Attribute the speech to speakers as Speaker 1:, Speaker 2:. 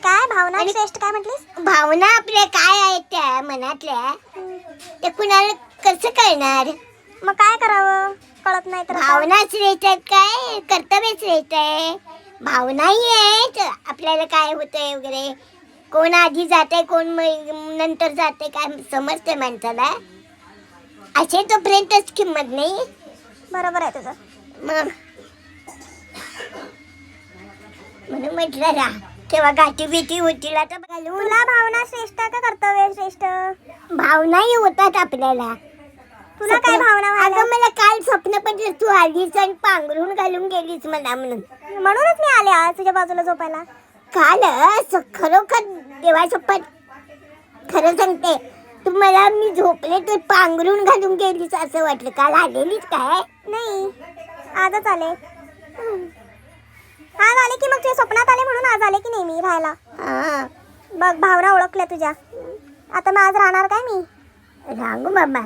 Speaker 1: काय भावना श्रेष्ठ काय म्हटलीस?
Speaker 2: भावना आपल्या काय आहेत त्या मनातल्या ते कुणाला कसं कळणार?
Speaker 1: मग काय करावं कळत नाही तर आता?
Speaker 2: भावना श्रेष्ठ आहेत काय कर्तव्य श्रेष्ठ आहे? भावनाही आहेत आपल्याला काय होतंय वगैरे, कोण आधी जाते कोण नंतर जाते काय समजते माणसाला. असे तोपर्यंतच किंमत नाही.
Speaker 1: बरोबर आहे तुझं.
Speaker 2: मग म्हणून म्हटलं ना तेव्हा गाठी बिठी होतील आता घालून.
Speaker 1: तुला भावना श्रेष्ठ का कर्तव्य श्रेष्ठ?
Speaker 2: भावनाही होतात आपल्याला.
Speaker 1: तुला काय भावना व्हायला?
Speaker 2: अगं मला काल स्वप्न पडलं तू आलीस आणि पांघरून घालून गेलीस मला म्हणून.
Speaker 1: म्हणूनच मी आले आज तुझ्या बाजूला झोपायला.
Speaker 2: काल खरोखर देवाशपथ खरं सांगते तू मला मी झोपले तर पांघरून घालून गेलीस असं वाटलं. काल आलेलीच काय?
Speaker 1: नाही आजच आले. आज आले की मग तुझ्या स्वप्नात आले म्हणून आज आले की नाही मी राहायला.
Speaker 2: हा
Speaker 1: बघ भावना ओळखल्या तुझ्या. आता मग आज राहणार काय मी?
Speaker 2: रांगू बाबा